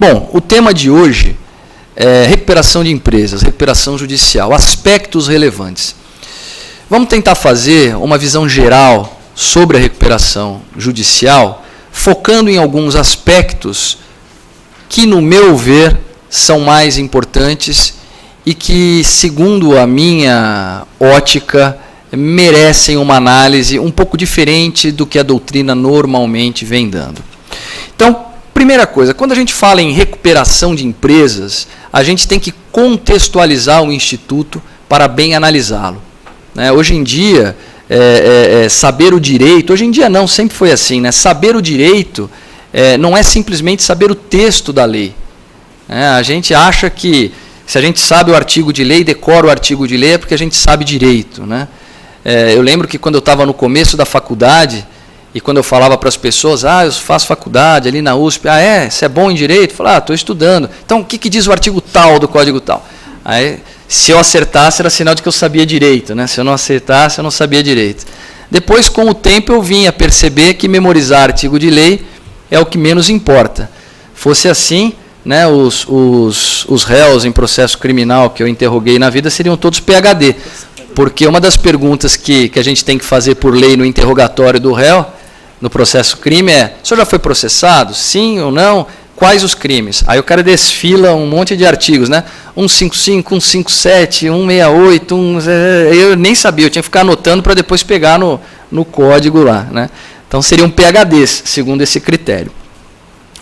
Bom, o tema de hoje é recuperação de empresas, recuperação judicial, aspectos relevantes. Vamos tentar fazer uma visão geral sobre a recuperação judicial, focando em alguns aspectos que, no meu ver, são mais importantes e que, segundo a minha ótica, merecem uma análise um pouco diferente do que a doutrina normalmente vem dando. Então, primeira coisa, quando a gente fala em recuperação de empresas, a gente tem que contextualizar o Instituto para bem analisá-lo. Hoje em dia, saber o direito, hoje em dia não, sempre foi assim, né? Saber o direito não é simplesmente saber o texto da lei. A gente acha que se a gente sabe o artigo de lei, decora o artigo de lei, é porque a gente sabe direito, né? Eu lembro que quando eu estava no começo da faculdade, e quando eu falava para as pessoas, eu faço faculdade ali na USP, você é bom em direito? Eu falava, estou estudando. Então, o que diz o artigo tal do código tal? Aí, se eu acertasse, era sinal de que eu sabia direito, né? Se eu não acertasse, eu não sabia direito. Depois, com o tempo, eu vim a perceber que memorizar artigo de lei é o que menos importa. Fosse assim, né, os réus em processo criminal que eu interroguei na vida seriam todos PhD. Porque uma das perguntas que a gente tem que fazer por lei no interrogatório do réu, no processo crime, o senhor já foi processado? Sim ou não? Quais os crimes? Aí o cara desfila um monte de artigos, né? 155, 157, 168, eu nem sabia, eu tinha que ficar anotando para depois pegar no código lá, né? Então seriam PhDs, segundo esse critério.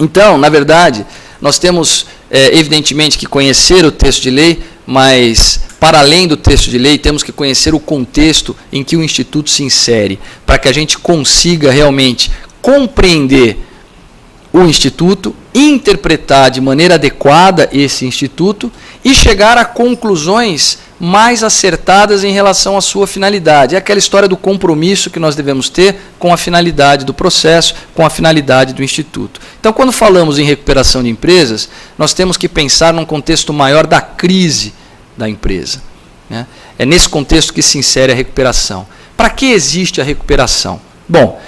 Então, na verdade, nós temos, evidentemente, que conhecer o texto de lei, mas, para além do texto de lei, temos que conhecer o contexto em que o Instituto se insere, para que a gente consiga realmente compreender o Instituto, interpretar de maneira adequada esse Instituto e chegar a conclusões mais acertadas em relação à sua finalidade. É aquela história do compromisso que nós devemos ter com a finalidade do processo, com a finalidade do Instituto. Então, quando falamos em recuperação de empresas, nós temos que pensar num contexto maior da crise da empresa, né? É nesse contexto que se insere a recuperação. Para que existe a recuperação? Bom,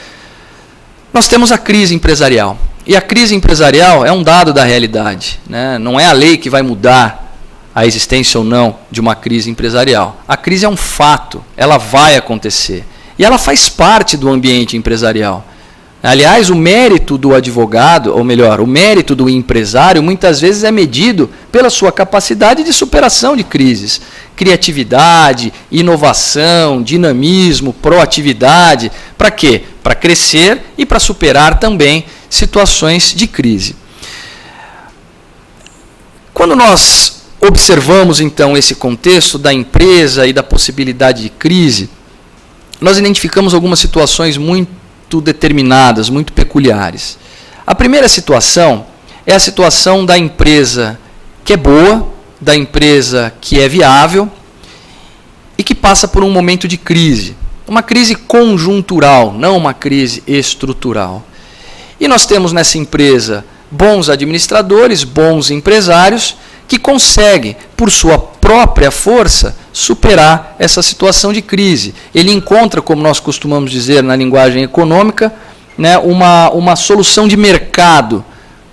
nós temos a crise empresarial. E a crise empresarial é um dado da realidade, né? Não é a lei que vai mudar a existência ou não de uma crise empresarial. A crise é um fato, ela vai acontecer. E ela faz parte do ambiente empresarial. Aliás, o mérito do advogado, ou melhor, o mérito do empresário, muitas vezes é medido pela sua capacidade de superação de crises. Criatividade, inovação, dinamismo, proatividade. Para quê? Para crescer e para superar também situações de crise. Quando nós observamos, então, esse contexto da empresa e da possibilidade de crise, nós identificamos algumas situações muito determinadas, muito peculiares. A primeira situação é a situação da empresa que é boa, da empresa que é viável e que passa por um momento de crise. Uma crise conjuntural, não uma crise estrutural. E nós temos nessa empresa bons administradores, bons empresários, que conseguem, por sua própria força, superar essa situação de crise. Ele encontra, como nós costumamos dizer na linguagem econômica, né, uma solução de mercado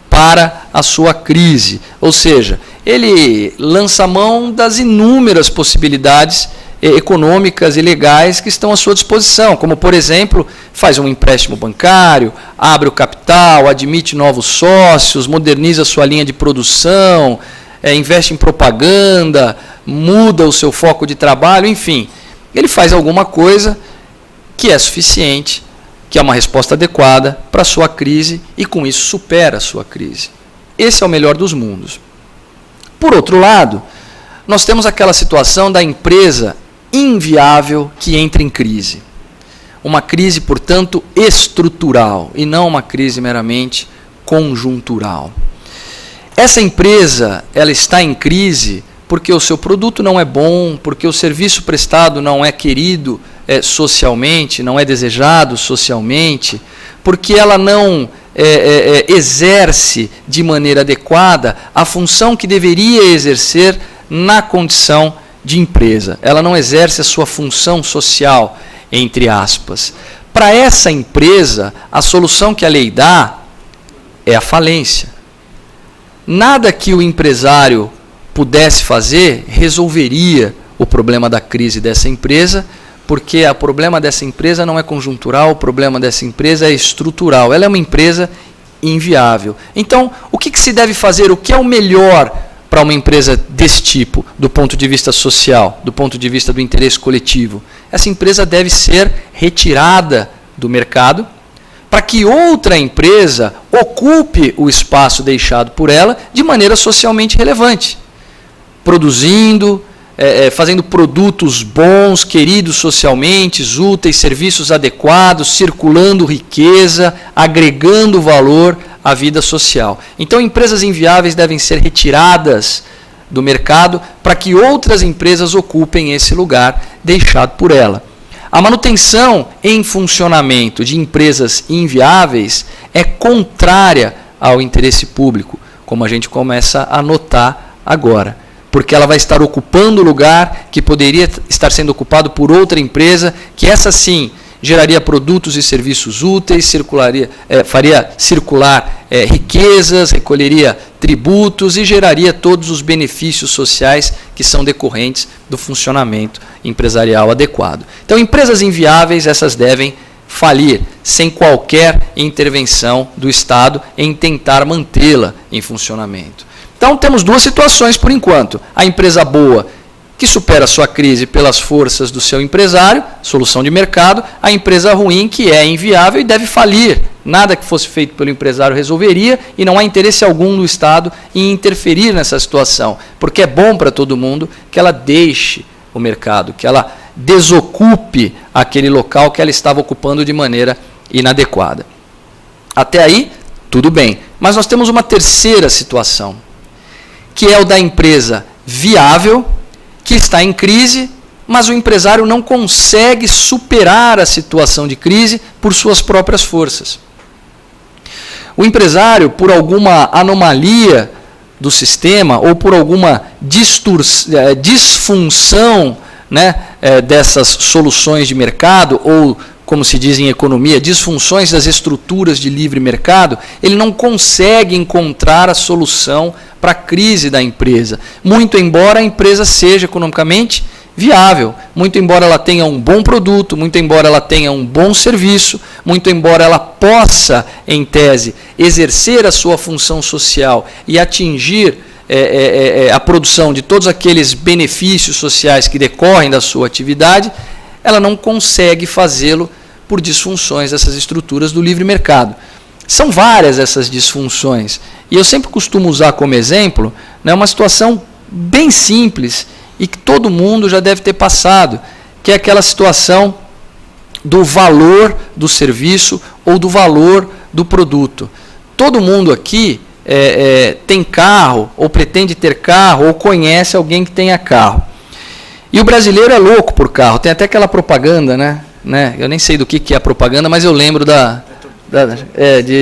para a sua crise. Ou seja, ele lança mão das inúmeras possibilidades econômicas e legais que estão à sua disposição, como, por exemplo, faz um empréstimo bancário, abre o capital, admite novos sócios, moderniza sua linha de produção, investe em propaganda, muda o seu foco de trabalho, enfim, ele faz alguma coisa que é suficiente, que é uma resposta adequada para a sua crise e com isso supera a sua crise. Esse é o melhor dos mundos. Por outro lado, nós temos aquela situação da empresa inviável que entra em crise. Uma crise, portanto, estrutural e não uma crise meramente conjuntural. Essa empresa, ela está em crise porque o seu produto não é bom, porque o serviço prestado não é querido socialmente, não é desejado socialmente, porque ela não exerce de maneira adequada a função que deveria exercer na condição de empresa. Ela não exerce a sua função social, entre aspas. Para essa empresa, a solução que a lei dá é a falência. nada que o empresário pudesse fazer resolveria o problema da crise dessa empresa, porque o problema dessa empresa não é conjuntural, o problema dessa empresa é estrutural. Ela é uma empresa inviável. Então, o que se deve fazer? O que é o melhor para uma empresa desse tipo, do ponto de vista social, do ponto de vista do interesse coletivo? Essa empresa deve ser retirada do mercado para que outra empresa ocupe o espaço deixado por ela de maneira socialmente relevante, produzindo, fazendo produtos bons, queridos socialmente, úteis, serviços adequados, circulando riqueza, agregando valor à vida social. Então, empresas inviáveis devem ser retiradas do mercado para que outras empresas ocupem esse lugar deixado por ela. A manutenção em funcionamento de empresas inviáveis é contrária ao interesse público, como a gente começa a notar agora, porque ela vai estar ocupando o lugar que poderia estar sendo ocupado por outra empresa, que essa sim geraria produtos e serviços úteis, faria circular riquezas, recolheria tributos e geraria todos os benefícios sociais que são decorrentes do funcionamento empresarial adequado. Então, empresas inviáveis, essas devem falir, sem qualquer intervenção do Estado em tentar mantê-la em funcionamento. Então, temos duas situações por enquanto. A empresa boa, que supera a sua crise pelas forças do seu empresário, solução de mercado. A empresa ruim, que é inviável e deve falir. Nada que fosse feito pelo empresário resolveria e não há interesse algum do Estado em interferir nessa situação, porque é bom para todo mundo que ela deixe o mercado, que ela desocupe aquele local que ela estava ocupando de maneira inadequada. Até aí, tudo bem. Mas nós temos uma terceira situação, que é o da empresa viável, que está em crise, mas o empresário não consegue superar a situação de crise por suas próprias forças. O empresário, por alguma anomalia do sistema ou por alguma disfunção, né, dessas soluções de mercado, ou, como se diz em economia, disfunções das estruturas de livre mercado, ele não consegue encontrar a solução para a crise da empresa, muito embora a empresa seja economicamente viável, muito embora ela tenha um bom produto, muito embora ela tenha um bom serviço, muito embora ela possa, em tese, exercer a sua função social e atingir a produção de todos aqueles benefícios sociais que decorrem da sua atividade, ela não consegue fazê-lo por disfunções dessas estruturas do livre mercado. São várias essas disfunções, e eu sempre costumo usar como exemplo, né, uma situação bem simples e que todo mundo já deve ter passado, que é aquela situação do valor do serviço ou do valor do produto. Todo mundo aqui tem carro, ou pretende ter carro, ou conhece alguém que tenha carro. E o brasileiro é louco por carro. Tem até aquela propaganda, né? Eu nem sei do que é a propaganda, mas eu lembro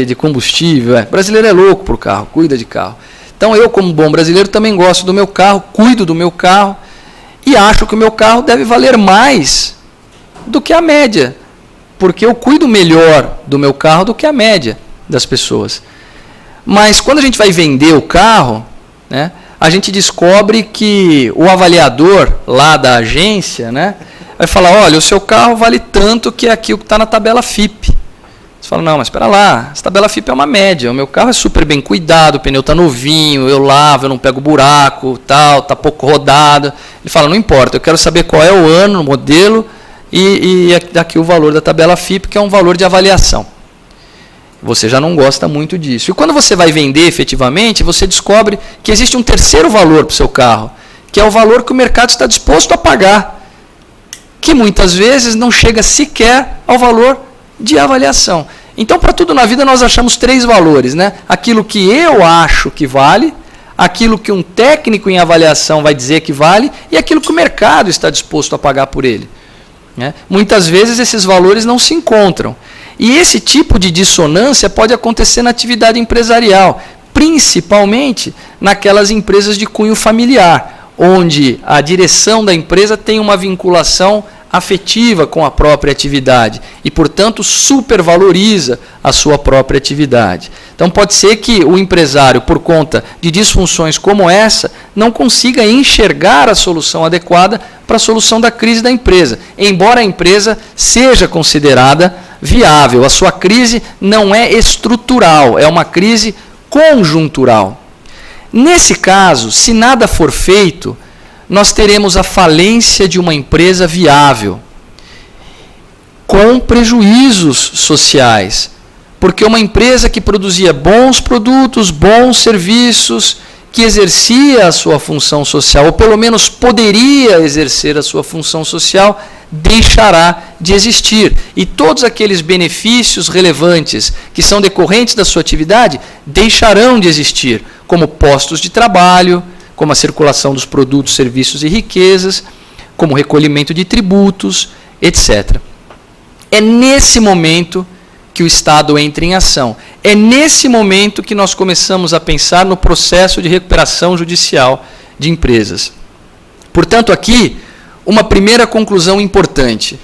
de combustível. O brasileiro é louco por carro, cuida de carro. Então eu, como bom brasileiro, também gosto do meu carro, cuido do meu carro e acho que o meu carro deve valer mais do que a média, porque eu cuido melhor do meu carro do que a média das pessoas. Mas quando a gente vai vender o carro, né, a gente descobre que o avaliador lá da agência, né, vai falar, olha, o seu carro vale tanto que é aquilo que está na tabela FIPE. Você fala, não, mas espera lá, essa tabela FIPE é uma média, o meu carro é super bem cuidado, o pneu está novinho, eu lavo, eu não pego buraco, tal, está pouco rodado. Ele fala, não importa, eu quero saber qual é o ano, o modelo e daqui o valor da tabela FIPE, que é um valor de avaliação. Você já não gosta muito disso. E quando você vai vender efetivamente, você descobre que existe um terceiro valor para o seu carro, que é o valor que o mercado está disposto a pagar, que muitas vezes não chega sequer ao valor de avaliação. Então, para tudo na vida, nós achamos três valores, né? Aquilo que eu acho que vale, aquilo que um técnico em avaliação vai dizer que vale e aquilo que o mercado está disposto a pagar por ele, né? Muitas vezes esses valores não se encontram. E esse tipo de dissonância pode acontecer na atividade empresarial, principalmente naquelas empresas de cunho familiar, onde a direção da empresa tem uma vinculação afetiva com a própria atividade e, portanto, supervaloriza a sua própria atividade. Então, pode ser que o empresário, por conta de disfunções como essa, não consiga enxergar a solução adequada para a solução da crise da empresa, embora a empresa seja considerada viável. A sua crise não é estrutural, é uma crise conjuntural. Nesse caso, se nada for feito, nós teremos a falência de uma empresa viável, com prejuízos sociais, porque uma empresa que produzia bons produtos, bons serviços, que exercia a sua função social, ou pelo menos poderia exercer a sua função social, deixará de existir. E todos aqueles benefícios relevantes que são decorrentes da sua atividade deixarão de existir, como postos de trabalho, como a circulação dos produtos, serviços e riquezas, como o recolhimento de tributos, etc. É nesse momento que o Estado entra em ação. É nesse momento que nós começamos a pensar no processo de recuperação judicial de empresas. Portanto, aqui, uma primeira conclusão importante.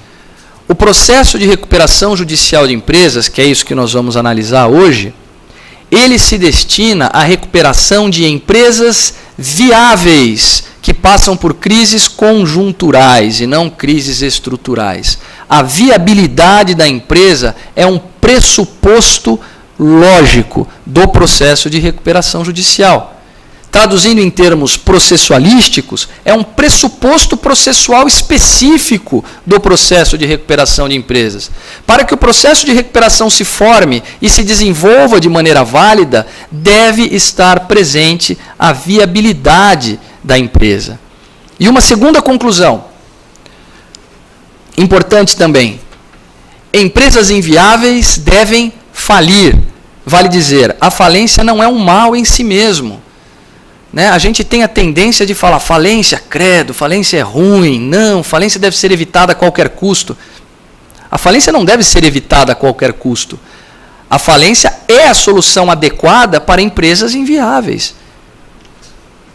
O processo de recuperação judicial de empresas, que é isso que nós vamos analisar hoje, ele se destina à recuperação de empresas viáveis, que passam por crises conjunturais e não crises estruturais. A viabilidade da empresa é um pressuposto lógico do processo de recuperação judicial. Traduzindo em termos processualísticos, é um pressuposto processual específico do processo de recuperação de empresas. Para que o processo de recuperação se forme e se desenvolva de maneira válida, deve estar presente a viabilidade da empresa. E uma segunda conclusão, importante também, empresas inviáveis devem falir. Vale dizer, a falência não é um mal em si mesmo. A gente tem a tendência de falar, falência, credo, falência é ruim, não, falência deve ser evitada a qualquer custo. A falência não deve ser evitada a qualquer custo. A falência é a solução adequada para empresas inviáveis.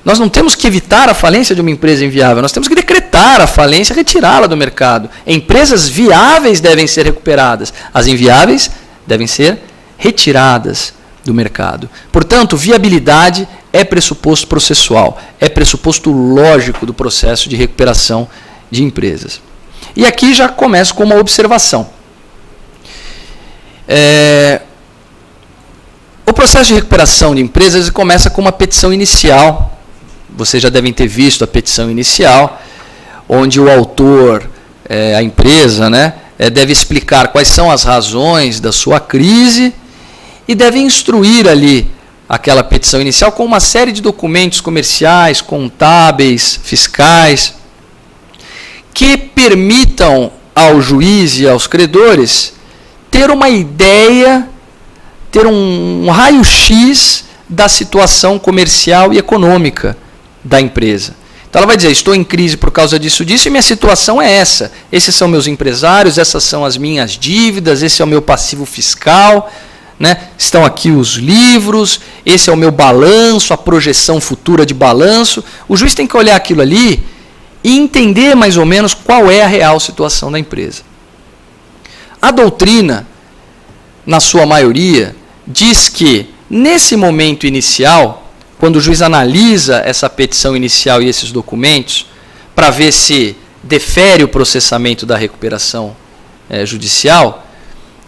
Nós não temos que evitar a falência de uma empresa inviável, nós temos que decretar a falência e retirá-la do mercado. Empresas viáveis devem ser recuperadas, as inviáveis devem ser retiradas do mercado. Portanto, viabilidade é pressuposto processual, é pressuposto lógico do processo de recuperação de empresas. E aqui já começo com uma observação. O processo de recuperação de empresas começa com uma petição inicial. Vocês já devem ter visto a petição inicial, onde o autor, a empresa, deve explicar quais são as razões da sua crise e deve instruir ali aquela petição inicial com uma série de documentos comerciais, contábeis, fiscais, que permitam ao juiz e aos credores ter uma ideia, ter um raio-x da situação comercial e econômica da empresa. Então ela vai dizer, estou em crise por causa disso e minha situação é essa. Esses são meus empresários, essas são as minhas dívidas, esse é o meu passivo fiscal, estão aqui os livros, esse é o meu balanço, a projeção futura de balanço. O juiz tem que olhar aquilo ali e entender mais ou menos qual é a real situação da empresa. A doutrina, na sua maioria, diz que nesse momento inicial, quando o juiz analisa essa petição inicial e esses documentos, para ver se defere o processamento da recuperação judicial,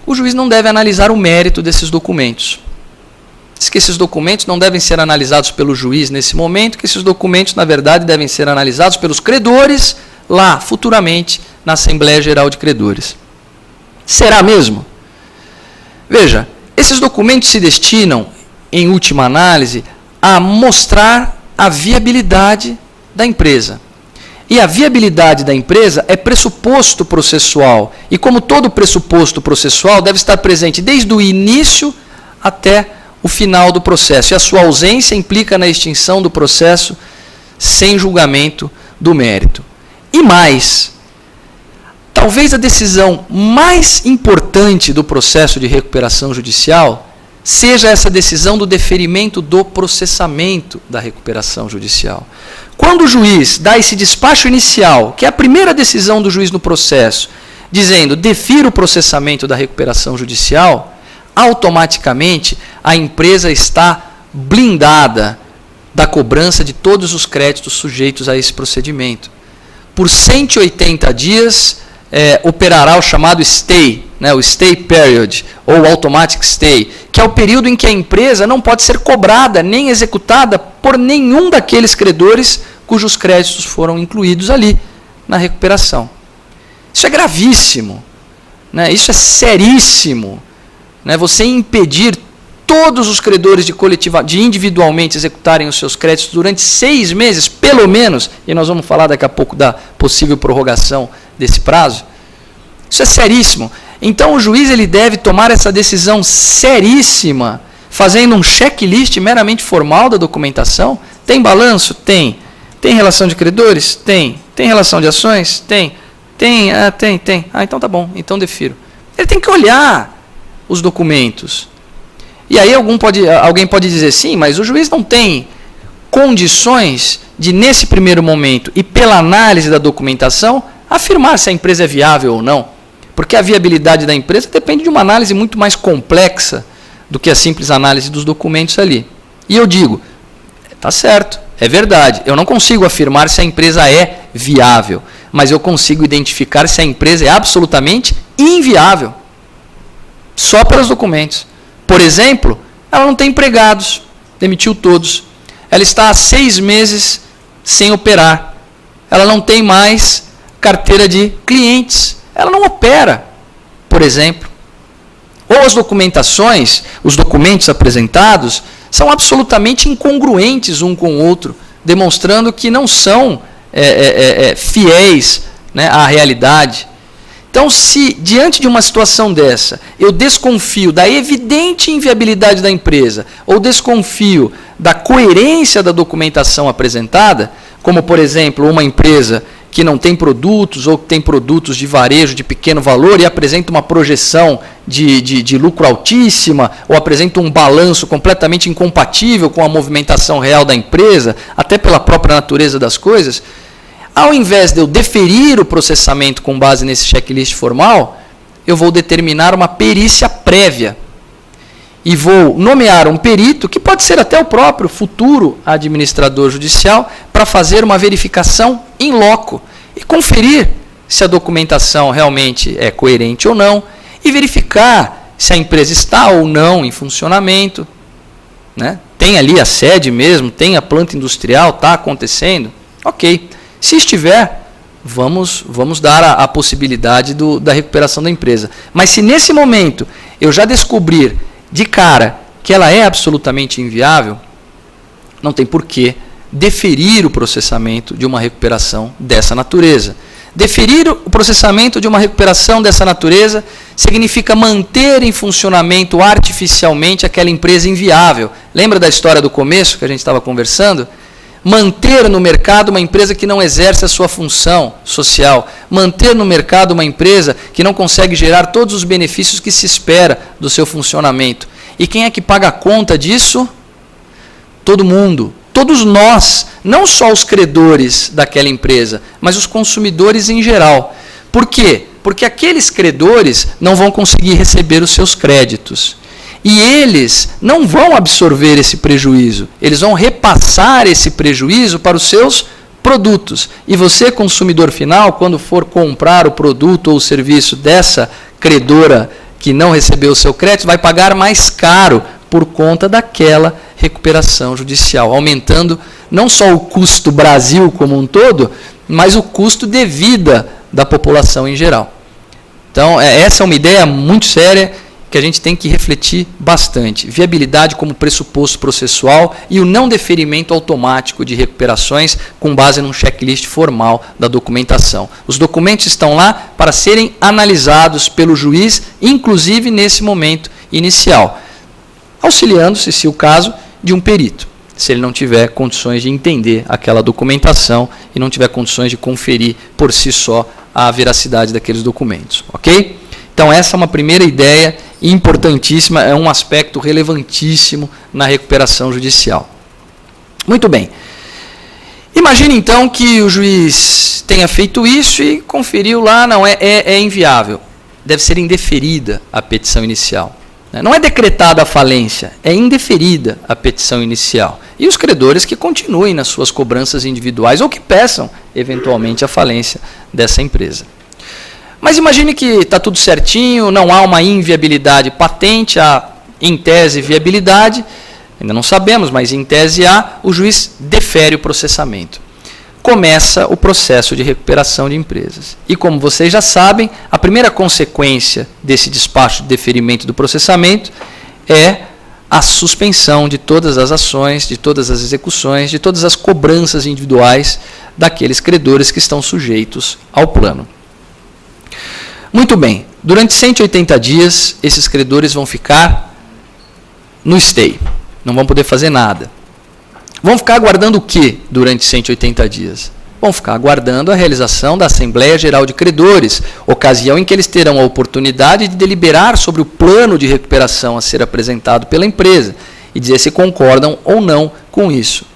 o juiz não deve analisar o mérito desses documentos. Diz que esses documentos não devem ser analisados pelo juiz nesse momento, que esses documentos, na verdade, devem ser analisados pelos credores lá, futuramente, na Assembleia Geral de Credores. Será mesmo? Veja, esses documentos se destinam, em última análise, a mostrar a viabilidade da empresa. E a viabilidade da empresa é pressuposto processual. E como todo pressuposto processual, deve estar presente desde o início até o final do processo. E a sua ausência implica na extinção do processo sem julgamento do mérito. E mais, talvez a decisão mais importante do processo de recuperação judicial seja essa decisão do deferimento do processamento da recuperação judicial. Quando o juiz dá esse despacho inicial, que é a primeira decisão do juiz no processo, dizendo defira o processamento da recuperação judicial, automaticamente a empresa está blindada da cobrança de todos os créditos sujeitos a esse procedimento. Por 180 dias, operará o chamado stay, né, o stay period, ou automatic stay, que é o período em que a empresa não pode ser cobrada nem executada por nenhum daqueles credores cujos créditos foram incluídos ali na recuperação. Isso é gravíssimo, né? Isso é seríssimo, né? Você impedir todos os credores de individualmente executarem os seus créditos durante 6 meses, pelo menos, e nós vamos falar daqui a pouco da possível prorrogação desse prazo. Isso é seríssimo. Então o juiz ele deve tomar essa decisão seríssima, fazendo um checklist meramente formal da documentação. Tem balanço? Tem. Tem relação de credores? Tem. Tem relação de ações? Tem. Tem. Ah, então tá bom, então defiro. Ele tem que olhar os documentos. E aí alguém pode dizer, sim, mas o juiz não tem condições de, nesse primeiro momento, e pela análise da documentação, afirmar se a empresa é viável ou não. Porque a viabilidade da empresa depende de uma análise muito mais complexa do que a simples análise dos documentos ali. E eu digo, tá certo, é verdade, eu não consigo afirmar se a empresa é viável, mas eu consigo identificar se a empresa é absolutamente inviável, só pelos documentos. Por exemplo, ela não tem empregados, demitiu todos. Ela está há 6 meses sem operar. Ela não tem mais carteira de clientes. Ela não opera, por exemplo. Ou as documentações, os documentos apresentados, são absolutamente incongruentes um com o outro, demonstrando que não são fiéis, né, à realidade. Então, se diante de uma situação dessa, eu desconfio da evidente inviabilidade da empresa, ou desconfio da coerência da documentação apresentada, como, por exemplo, uma empresa que não tem produtos, ou que tem produtos de varejo de pequeno valor e apresenta uma projeção de lucro altíssima, ou apresenta um balanço completamente incompatível com a movimentação real da empresa, até pela própria natureza das coisas, ao invés de eu deferir o processamento com base nesse checklist formal, eu vou determinar uma perícia prévia. E vou nomear um perito, que pode ser até o próprio futuro administrador judicial, para fazer uma verificação in loco e conferir se a documentação realmente é coerente ou não, e verificar se a empresa está ou não em funcionamento, né? Tem ali a sede mesmo, tem a planta industrial, está acontecendo? Ok. Se estiver, vamos dar a possibilidade da recuperação da empresa. Mas se nesse momento eu já descobrir de cara que ela é absolutamente inviável, não tem por que deferir o processamento de uma recuperação dessa natureza. Deferir o processamento de uma recuperação dessa natureza significa manter em funcionamento artificialmente aquela empresa inviável. Lembra da história do começo que a gente estava conversando? Manter no mercado uma empresa que não exerce a sua função social. Manter no mercado uma empresa que não consegue gerar todos os benefícios que se espera do seu funcionamento. E quem é que paga a conta disso? Todo mundo. Todos nós, não só os credores daquela empresa, mas os consumidores em geral. Por quê? Porque aqueles credores não vão conseguir receber os seus créditos. E eles não vão absorver esse prejuízo, eles vão repassar esse prejuízo para os seus produtos. E você, consumidor final, quando for comprar o produto ou o serviço dessa credora que não recebeu o seu crédito, vai pagar mais caro por conta daquela recuperação judicial, aumentando não só o custo Brasil como um todo, mas o custo de vida da população em geral. Então, essa é uma ideia muito séria, que a gente tem que refletir bastante. Viabilidade como pressuposto processual e o não deferimento automático de recuperações com base num checklist formal da documentação. Os documentos estão lá para serem analisados pelo juiz, inclusive nesse momento inicial, auxiliando-se, se o caso, de um perito, se ele não tiver condições de entender aquela documentação e não tiver condições de conferir por si só a veracidade daqueles documentos. Ok? Então, essa é uma primeira ideia importantíssima, é um aspecto relevantíssimo na recuperação judicial. Muito bem. Imagine então que o juiz tenha feito isso e conferiu lá, não, é inviável. Deve ser indeferida a petição inicial. Não é decretada a falência, é indeferida a petição inicial. E os credores que continuem nas suas cobranças individuais ou que peçam, eventualmente, a falência dessa empresa. Mas imagine que está tudo certinho, não há uma inviabilidade patente, há, em tese, viabilidade, ainda não sabemos, mas em tese há, o juiz defere o processamento. Começa o processo de recuperação de empresas. E como vocês já sabem, a primeira consequência desse despacho de deferimento do processamento é a suspensão de todas as ações, de todas as execuções, de todas as cobranças individuais daqueles credores que estão sujeitos ao plano. Muito bem, durante 180 dias, esses credores vão ficar no stay, não vão poder fazer nada. Vão ficar aguardando o que durante 180 dias? Vão ficar aguardando a realização da Assembleia Geral de Credores, ocasião em que eles terão a oportunidade de deliberar sobre o plano de recuperação a ser apresentado pela empresa e dizer se concordam ou não com isso.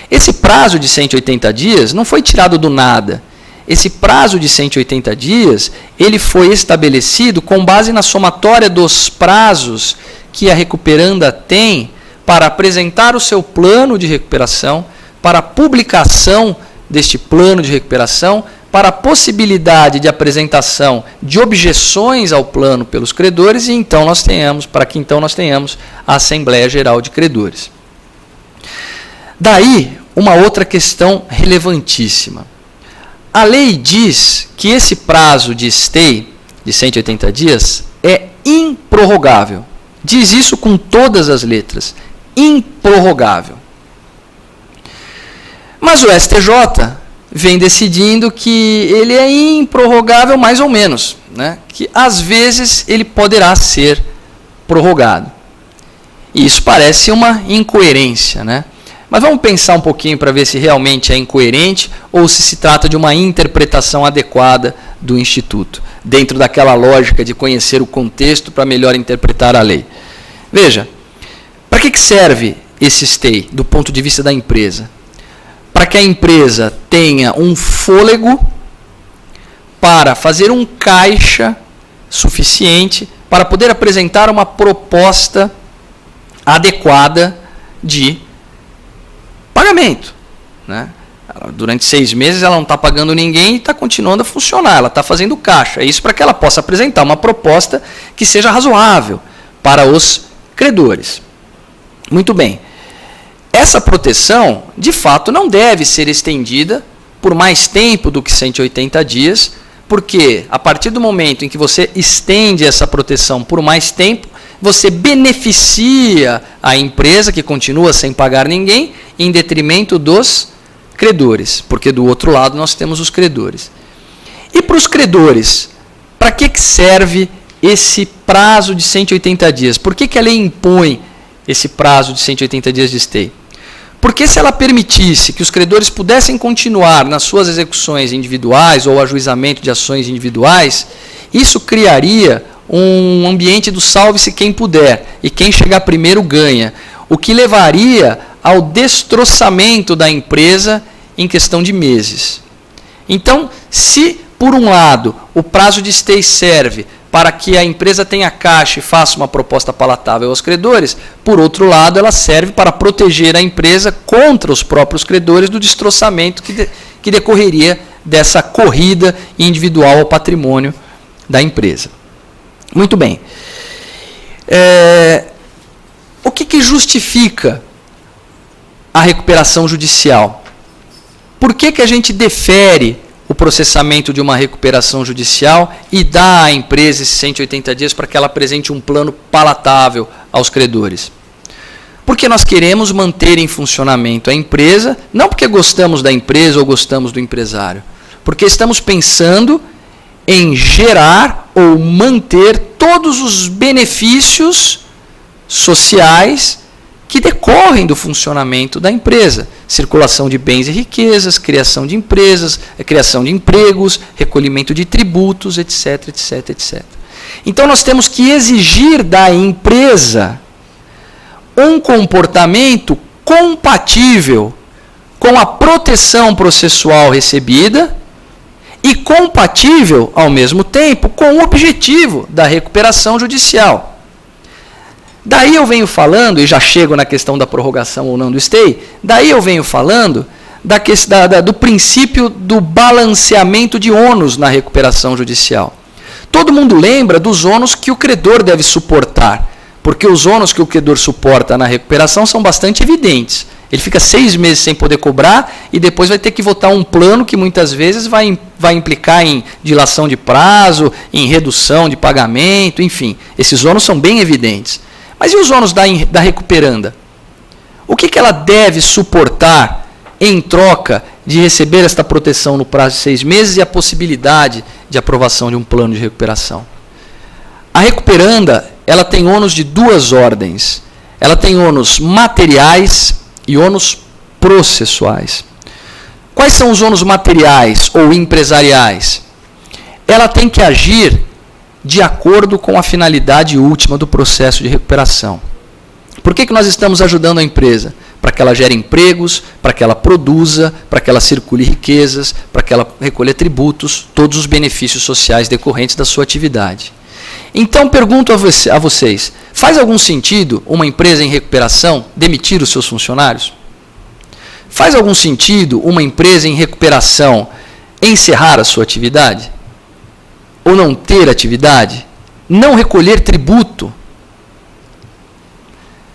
Esse prazo de 180 dias não foi tirado do nada. Esse prazo de 180 dias, ele foi estabelecido com base na somatória dos prazos que a recuperanda tem para apresentar o seu plano de recuperação, para a publicação deste plano de recuperação, para a possibilidade de apresentação de objeções ao plano pelos credores, e então nós tenhamos, para que então nós tenhamos a Assembleia Geral de Credores. Daí, uma outra questão relevantíssima. A lei diz que esse prazo de stay, de 180 dias, é improrrogável. Diz isso com todas as letras. Improrrogável. Mas o STJ vem decidindo que ele é improrrogável mais ou menos, né? Que às vezes ele poderá ser prorrogado. E isso parece uma incoerência, né? Mas vamos pensar um pouquinho para ver se realmente é incoerente ou se trata de uma interpretação adequada do Instituto, dentro daquela lógica de conhecer o contexto para melhor interpretar a lei. Veja, para que serve esse stay do ponto de vista da empresa? Para que a empresa tenha um fôlego para fazer um caixa suficiente para poder apresentar uma proposta adequada de pagamento, né? Durante 6 meses ela não está pagando ninguém e está continuando a funcionar, ela está fazendo caixa. Isso para que ela possa apresentar uma proposta que seja razoável para os credores. Muito bem. Essa proteção, de fato, não deve ser estendida por mais tempo do que 180 dias, porque a partir do momento em que você estende essa proteção por mais tempo, você beneficia a empresa que continua sem pagar ninguém em detrimento dos credores, porque do outro lado nós temos os credores. E para os credores, para que serve esse prazo de 180 dias? Por que a lei impõe esse prazo de 180 dias de stay? Porque se ela permitisse que os credores pudessem continuar nas suas execuções individuais ou ajuizamento de ações individuais, isso criaria um ambiente do salve-se quem puder, e quem chegar primeiro ganha, o que levaria ao destroçamento da empresa em questão de meses. Então, se por um lado o prazo de stay serve para que a empresa tenha caixa e faça uma proposta palatável aos credores, por outro lado ela serve para proteger a empresa contra os próprios credores do destroçamento que decorreria dessa corrida individual ao patrimônio da empresa. Muito bem. O que justifica a recuperação judicial? Por que a gente defere o processamento de uma recuperação judicial e dá à empresa esses 180 dias para que ela apresente um plano palatável aos credores? Porque nós queremos manter em funcionamento a empresa, não porque gostamos da empresa ou gostamos do empresário, porque estamos pensando em gerar ou manter todos os benefícios sociais que decorrem do funcionamento da empresa. Circulação de bens e riquezas, criação de empresas, criação de empregos, recolhimento de tributos, etc, etc, etc. Então nós temos que exigir da empresa um comportamento compatível com a proteção processual recebida e compatível, ao mesmo tempo, com o objetivo da recuperação judicial. Daí eu venho falando, e já chego na questão da prorrogação ou não do stay, daí eu venho falando do princípio do balanceamento de ônus na recuperação judicial. Todo mundo lembra dos ônus que o credor deve suportar, porque os ônus que o credor suporta na recuperação são bastante evidentes. Ele fica 6 meses sem poder cobrar e depois vai ter que votar um plano que muitas vezes vai implicar em dilação de prazo, em redução de pagamento, enfim. Esses ônus são bem evidentes. Mas e os ônus da recuperanda? O que ela deve suportar em troca de receber esta proteção no prazo de 6 meses e a possibilidade de aprovação de um plano de recuperação? A recuperanda, ela tem ônus de 2 ordens. Ela tem ônus materiais e ônus processuais. Quais são os ônus materiais ou empresariais? Ela tem que agir de acordo com a finalidade última do processo de recuperação. Por que nós estamos ajudando a empresa? Para que ela gere empregos, para que ela produza, para que ela circule riquezas, para que ela recolha tributos, todos os benefícios sociais decorrentes da sua atividade. Então, pergunto a vocês, faz algum sentido uma empresa em recuperação demitir os seus funcionários? Faz algum sentido uma empresa em recuperação encerrar a sua atividade? Ou não ter atividade? Não recolher tributo?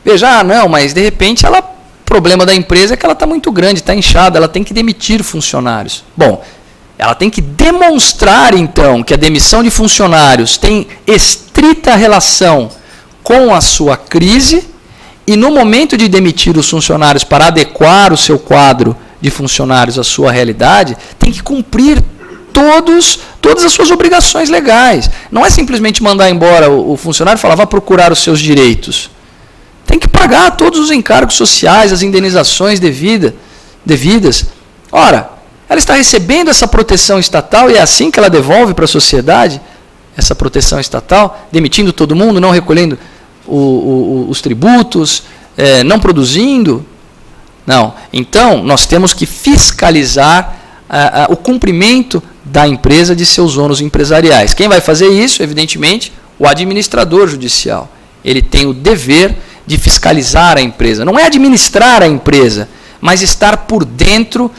Veja, não, mas de repente o problema da empresa é que ela está muito grande, está inchada, ela tem que demitir funcionários. Bom, ela tem que demonstrar, então, que a demissão de funcionários tem estrita relação com a sua crise e, no momento de demitir os funcionários para adequar o seu quadro de funcionários à sua realidade, tem que cumprir todas as suas obrigações legais. Não é simplesmente mandar embora o funcionário e falar, vá procurar os seus direitos. Tem que pagar todos os encargos sociais, as indenizações devidas. Ora, ela está recebendo essa proteção estatal e é assim que ela devolve para a sociedade essa proteção estatal, demitindo todo mundo, não recolhendo os tributos, não produzindo? Não. Então, nós temos que fiscalizar o cumprimento da empresa de seus ônus empresariais. Quem vai fazer isso? Evidentemente, o administrador judicial. Ele tem o dever de fiscalizar a empresa. Não é administrar a empresa, mas estar por dentro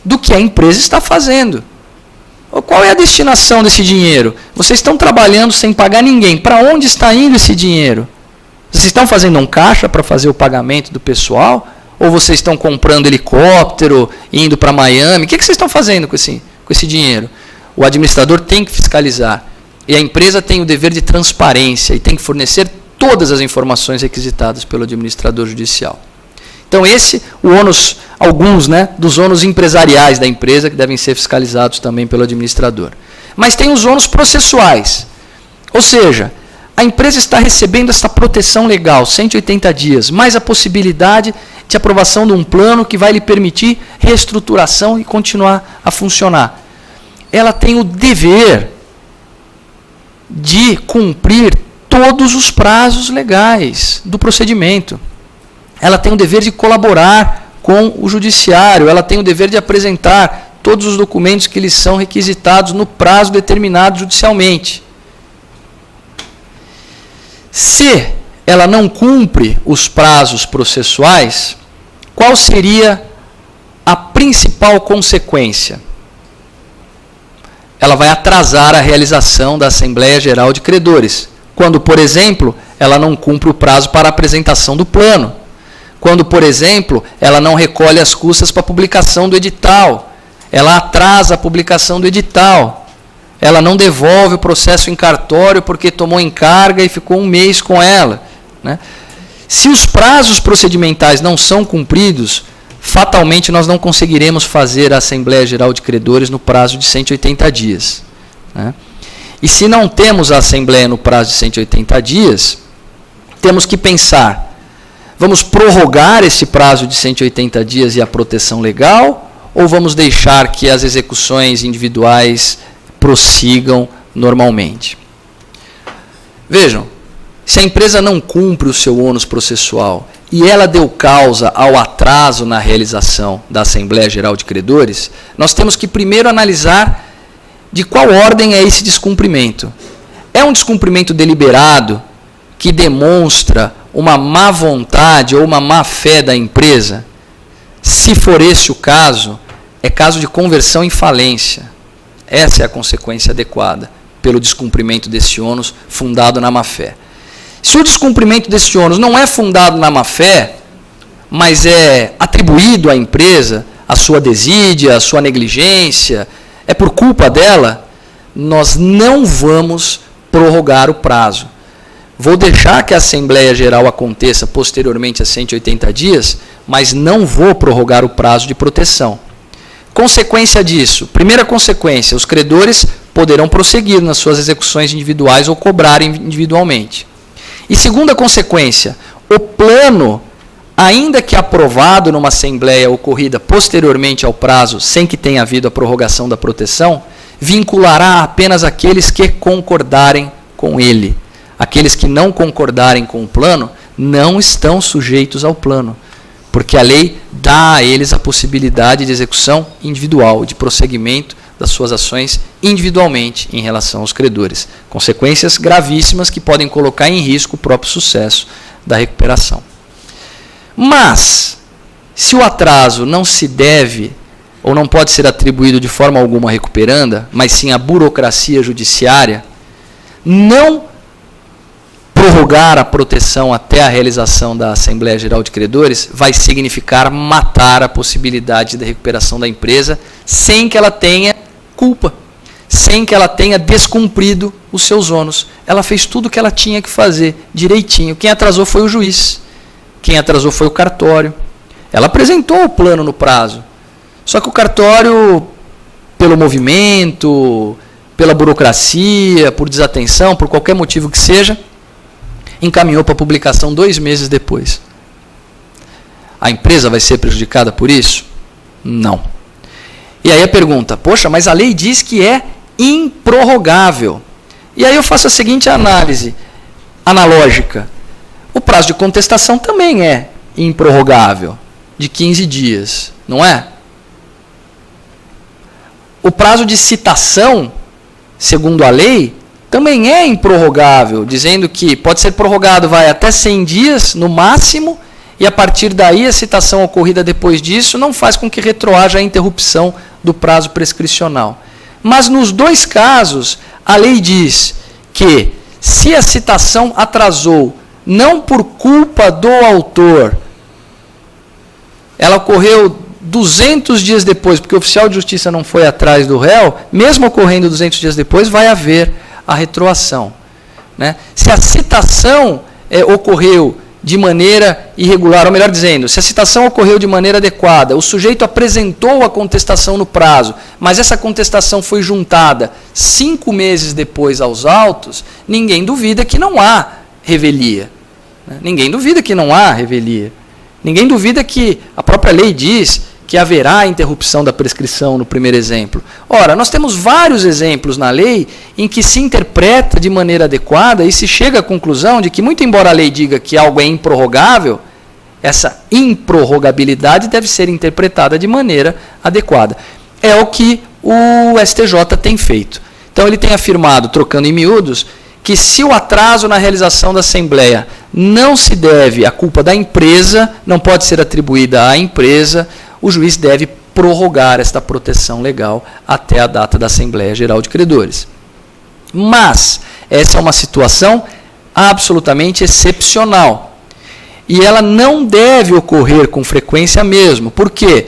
do que a empresa está fazendo. Qual é a destinação desse dinheiro? Vocês estão trabalhando sem pagar ninguém. Para onde está indo esse dinheiro? Vocês estão fazendo um caixa para fazer o pagamento do pessoal? Ou vocês estão comprando helicóptero, indo para Miami? O que vocês estão fazendo com esse dinheiro? O administrador tem que fiscalizar. E a empresa tem o dever de transparência e tem que fornecer todas as informações requisitadas pelo administrador judicial. Então, alguns dos ônus empresariais da empresa que devem ser fiscalizados também pelo administrador. Mas tem os ônus processuais. Ou seja, a empresa está recebendo essa proteção legal, 180 dias, mais a possibilidade de aprovação de um plano que vai lhe permitir reestruturação e continuar a funcionar. Ela tem o dever de cumprir todos os prazos legais do procedimento. Ela tem o dever de colaborar com o judiciário, ela tem o dever de apresentar todos os documentos que lhes são requisitados no prazo determinado judicialmente. Se ela não cumpre os prazos processuais, qual seria a principal consequência? Ela vai atrasar a realização da Assembleia Geral de Credores, quando, por exemplo, ela não cumpre o prazo para a apresentação do plano. Quando, por exemplo, ela não recolhe as custas para a publicação do edital, ela atrasa a publicação do edital, ela não devolve o processo em cartório porque tomou encarga e ficou 1 mês com ela. Né? Se os prazos procedimentais não são cumpridos, fatalmente nós não conseguiremos fazer a Assembleia Geral de Credores no prazo de 180 dias. Né? E se não temos a Assembleia no prazo de 180 dias, temos que pensar, vamos prorrogar esse prazo de 180 dias e a proteção legal, ou vamos deixar que as execuções individuais prossigam normalmente? Vejam, Se a empresa não cumpre o seu ônus processual e ela deu causa ao atraso na realização da Assembleia Geral de Credores, nós temos que primeiro analisar de qual ordem é esse descumprimento. É um descumprimento deliberado que demonstra uma má vontade ou uma má fé da empresa? Se for esse o caso, é caso de conversão em falência. Essa é a consequência adequada pelo descumprimento desse ônus fundado na má fé. Se o descumprimento desse ônus não é fundado na má fé, mas é atribuído à empresa, a sua desídia, a sua negligência, é por culpa dela, nós não vamos prorrogar o prazo. Vou deixar que a Assembleia Geral aconteça posteriormente a 180 dias, mas não vou prorrogar o prazo de proteção. Consequência disso, primeira consequência, os credores poderão prosseguir nas suas execuções individuais ou cobrarem individualmente. E segunda consequência, o plano, ainda que aprovado numa assembleia ocorrida posteriormente ao prazo, sem que tenha havido a prorrogação da proteção, vinculará apenas aqueles que concordarem com ele. Aqueles que não concordarem com o plano não estão sujeitos ao plano, porque a lei dá a eles a possibilidade de execução individual, de prosseguimento das suas ações individualmente em relação aos credores. Consequências gravíssimas que podem colocar em risco o próprio sucesso da recuperação. Mas, se o atraso não se deve ou não pode ser atribuído de forma alguma à recuperanda, mas sim à burocracia judiciária, não prorrogar a proteção até a realização da Assembleia Geral de Credores vai significar matar a possibilidade da recuperação da empresa sem que ela tenha culpa, sem que ela tenha descumprido os seus ônus. Ela fez tudo o que ela tinha que fazer direitinho. Quem atrasou foi o juiz, quem atrasou foi o cartório. Ela apresentou o plano no prazo, só que o cartório, pelo movimento, pela burocracia, por desatenção, por qualquer motivo que seja, encaminhou para publicação 2 meses depois. A empresa vai ser prejudicada por isso? Não. E aí a pergunta, poxa, mas a lei diz que é improrrogável. E aí eu faço a seguinte análise analógica. O prazo de contestação também é improrrogável, de 15 dias, não é? O prazo de citação, segundo a lei, também é improrrogável, dizendo que pode ser prorrogado até 100 dias no máximo, e a partir daí a citação ocorrida depois disso não faz com que retroaja a interrupção do prazo prescricional. Mas nos 2 casos, a lei diz que se a citação atrasou não por culpa do autor, ela ocorreu 200 dias depois, porque o oficial de justiça não foi atrás do réu, mesmo ocorrendo 200 dias depois, vai haver a retroação. Né? Se a citação ocorreu de maneira irregular, ou melhor dizendo, se a citação ocorreu de maneira adequada, o sujeito apresentou a contestação no prazo, mas essa contestação foi juntada 5 meses depois aos autos, ninguém duvida que não há revelia. Né? Ninguém duvida que não há revelia. Ninguém duvida que a própria lei diz que haverá interrupção da prescrição no primeiro exemplo. Ora, nós temos vários exemplos na lei em que se interpreta de maneira adequada e se chega à conclusão de que, muito embora a lei diga que algo é improrrogável, essa improrrogabilidade deve ser interpretada de maneira adequada. É o que o STJ tem feito. Então ele tem afirmado, trocando em miúdos, que se o atraso na realização da Assembleia não se deve à culpa da empresa, não pode ser atribuída à empresa, o juiz deve prorrogar esta proteção legal até a data da Assembleia Geral de Credores. Mas essa é uma situação absolutamente excepcional. E ela não deve ocorrer com frequência mesmo. Por quê?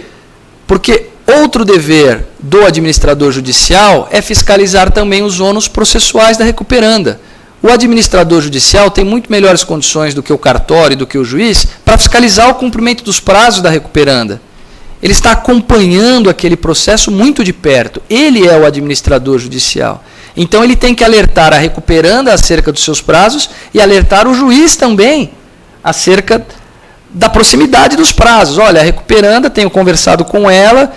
Porque outro dever do administrador judicial é fiscalizar também os ônus processuais da recuperanda. O administrador judicial tem muito melhores condições do que o cartório e do que o juiz para fiscalizar o cumprimento dos prazos da recuperanda. Ele está acompanhando aquele processo muito de perto. Ele é o administrador judicial. Então ele tem que alertar a recuperanda acerca dos seus prazos e alertar o juiz também acerca da proximidade dos prazos. Olha, a recuperanda, tenho conversado com ela,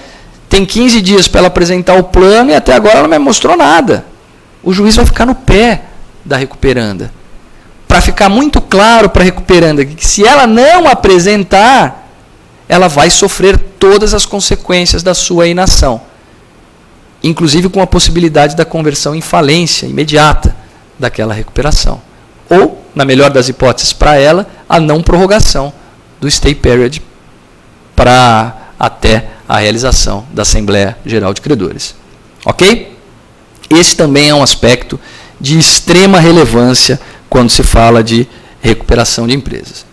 tem 15 dias para ela apresentar o plano e até agora ela não me mostrou nada. O juiz vai ficar no pé da recuperanda. para ficar muito claro para a recuperanda que se ela não apresentar, ela vai sofrer todas as consequências da sua inação, inclusive com a possibilidade da conversão em falência imediata daquela recuperação. Ou, na melhor das hipóteses para ela, a não prorrogação do stay period para até a realização da Assembleia Geral de Credores. Ok? Esse também é um aspecto de extrema relevância quando se fala de recuperação de empresas.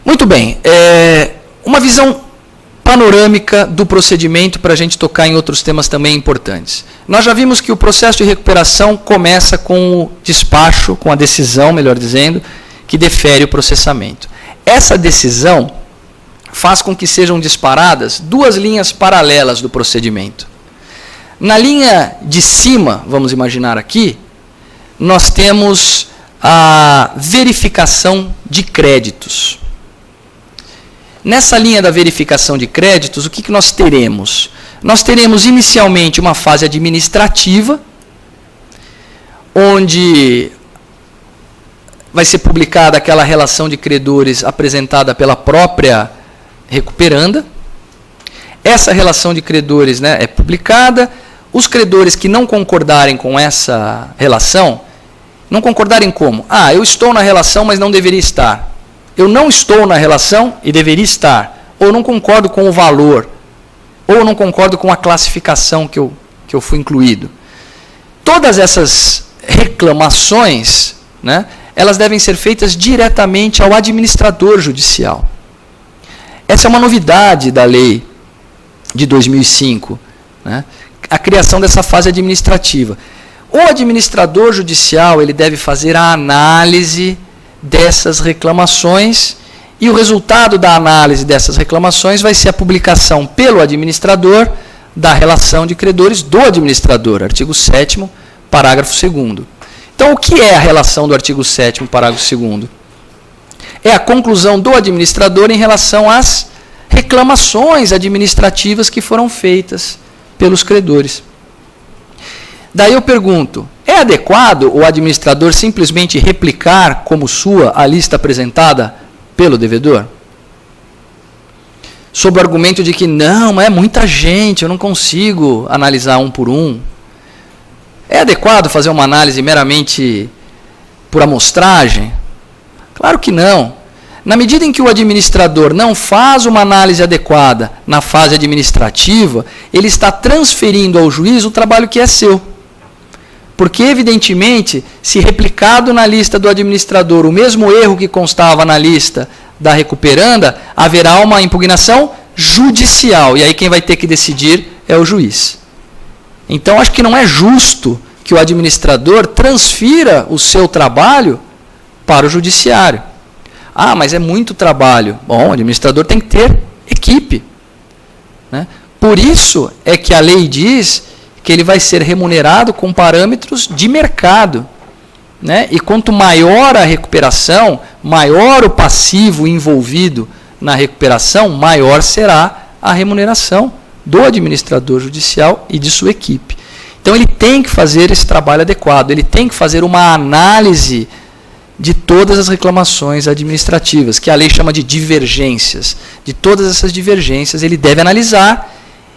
Muito bem, uma visão panorâmica do procedimento para a gente tocar em outros temas também importantes. Nós já vimos que o processo de recuperação começa com o despacho, com a decisão, melhor dizendo, que defere o processamento. Essa decisão faz com que sejam disparadas duas linhas paralelas do procedimento. Na linha de cima, vamos imaginar aqui, nós temos a verificação de créditos. Nessa linha da verificação de créditos, o que nós teremos? Nós teremos inicialmente uma fase administrativa, onde vai ser publicada aquela relação de credores apresentada pela própria recuperanda. Essa relação de credores, né, é publicada. Os credores que não concordarem com essa relação, não concordarem como? Eu estou na relação, mas não deveria estar. Eu não estou na relação e deveria estar. Ou não concordo com o valor. Ou não concordo com a classificação que eu fui incluído. Todas essas reclamações, né, elas devem ser feitas diretamente ao administrador judicial. Essa é uma novidade da lei de 2005, né, a criação dessa fase administrativa. O administrador judicial ele deve fazer a análise dessas reclamações e o resultado da análise dessas reclamações vai ser a publicação pelo administrador da relação de credores do administrador, artigo 7º, parágrafo 2º. Então, o que é a relação do artigo 7º, parágrafo 2º? É a conclusão do administrador em relação às reclamações administrativas que foram feitas pelos credores. Daí eu pergunto, é adequado o administrador simplesmente replicar como sua a lista apresentada pelo devedor? Sob o argumento de que não, é muita gente, eu não consigo analisar um por um. É adequado fazer uma análise meramente por amostragem? Claro que não. Na medida em que o administrador não faz uma análise adequada na fase administrativa, ele está transferindo ao juiz o trabalho que é seu. Porque, evidentemente, se replicado na lista do administrador o mesmo erro que constava na lista da recuperanda, haverá uma impugnação judicial. E aí quem vai ter que decidir é o juiz. Então, acho que não é justo que o administrador transfira o seu trabalho para o judiciário. Mas é muito trabalho. Bom, o administrador tem que ter equipe, né? Por isso é que a lei diz que ele vai ser remunerado com parâmetros de mercado, né? E quanto maior a recuperação, maior o passivo envolvido na recuperação, maior será a remuneração do administrador judicial e de sua equipe. Então ele tem que fazer esse trabalho adequado, ele tem que fazer uma análise de todas as reclamações administrativas, que a lei chama de divergências. De todas essas divergências ele deve analisar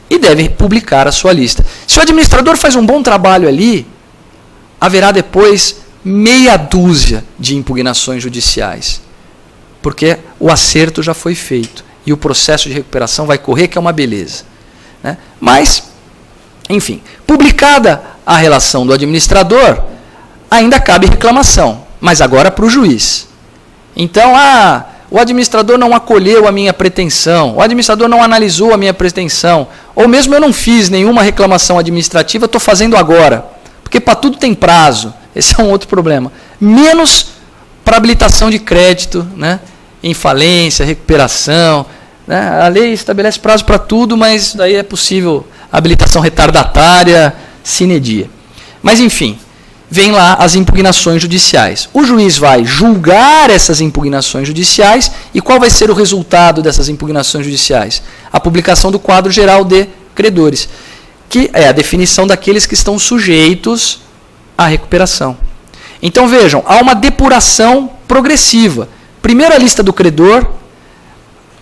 e deve publicar a sua lista. Se o administrador faz um bom trabalho ali, haverá depois meia dúzia de impugnações judiciais, porque o acerto já foi feito e o processo de recuperação vai correr, que é uma beleza, né? Mas, enfim, publicada a relação do administrador, ainda cabe reclamação, mas agora para o juiz. Então, o administrador não acolheu a minha pretensão, o administrador não analisou a minha pretensão, ou mesmo eu não fiz nenhuma reclamação administrativa, estou fazendo agora, porque para tudo tem prazo, esse é um outro problema. Menos para habilitação de crédito, né, em falência, recuperação, né, a lei estabelece prazo para tudo, mas daí é possível habilitação retardatária, sine die. Mas enfim, vem lá as impugnações judiciais. O juiz vai julgar essas impugnações judiciais e qual vai ser o resultado dessas impugnações judiciais? A publicação do quadro geral de credores, que é a definição daqueles que estão sujeitos à recuperação. Então vejam, há uma depuração progressiva. Primeiro a lista do credor,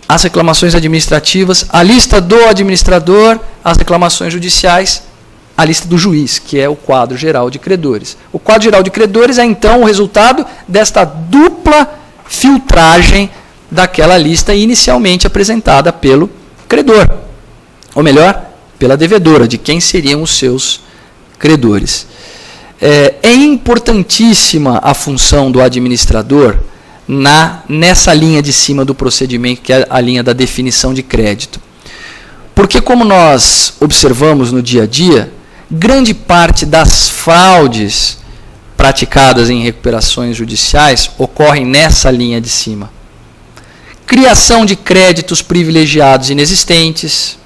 as reclamações administrativas, a lista do administrador, as reclamações judiciais, a lista do juiz, que é o quadro geral de credores. O quadro geral de credores é então o resultado desta dupla filtragem daquela lista inicialmente apresentada pelo credor, ou melhor, pela devedora, de quem seriam os seus credores. É importantíssima a função do administrador nessa linha de cima do procedimento, que é a linha da definição de crédito. Porque, como nós observamos no dia a dia, grande parte das fraudes praticadas em recuperações judiciais ocorrem nessa linha de cima. Criação de créditos privilegiados inexistentes,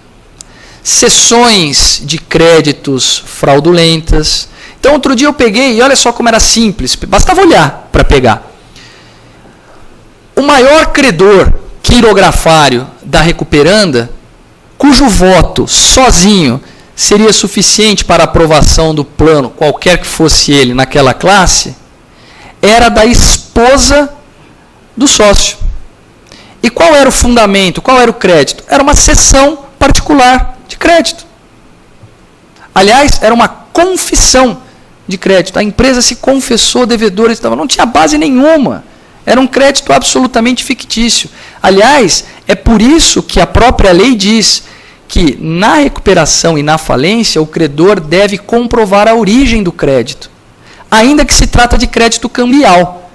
cessões de créditos fraudulentas. Então, outro dia eu peguei, e olha só como era simples, bastava olhar para pegar. O maior credor quirografário da recuperanda, cujo voto sozinho seria suficiente para a aprovação do plano, qualquer que fosse ele naquela classe, era da esposa do sócio. E qual era o fundamento, qual era o crédito? Era uma cessão particular de crédito. Aliás, era uma confissão de crédito. A empresa se confessou devedora, não tinha base nenhuma. Era um crédito absolutamente fictício. Aliás, é por isso que a própria lei diz que na recuperação e na falência, o credor deve comprovar a origem do crédito, ainda que se trata de crédito cambial.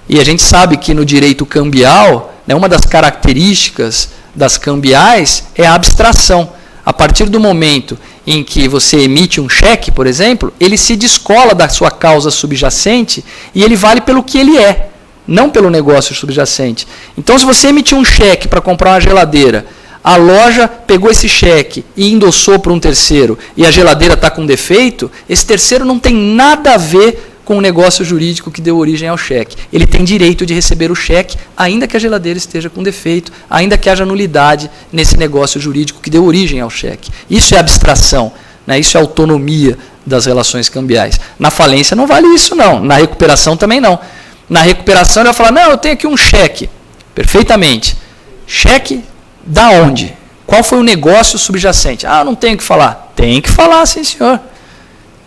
E a gente sabe que no direito cambial, uma das características das cambiais é a abstração. A partir do momento em que você emite um cheque, por exemplo, ele se descola da sua causa subjacente e ele vale pelo que ele é, não pelo negócio subjacente. Então, se você emitir um cheque para comprar uma geladeira, a loja pegou esse cheque e endossou para um terceiro e a geladeira está com defeito, esse terceiro não tem nada a ver com o negócio jurídico que deu origem ao cheque. Ele tem direito de receber o cheque, ainda que a geladeira esteja com defeito, ainda que haja nulidade nesse negócio jurídico que deu origem ao cheque. Isso é abstração, né? Isso é autonomia das relações cambiais. Na falência não vale isso, não. Na recuperação também não. Na recuperação ele vai falar, não, eu tenho aqui um cheque. Perfeitamente. Cheque da onde? Qual foi o negócio subjacente? Ah, não tenho que falar. Tem que falar, sim, senhor.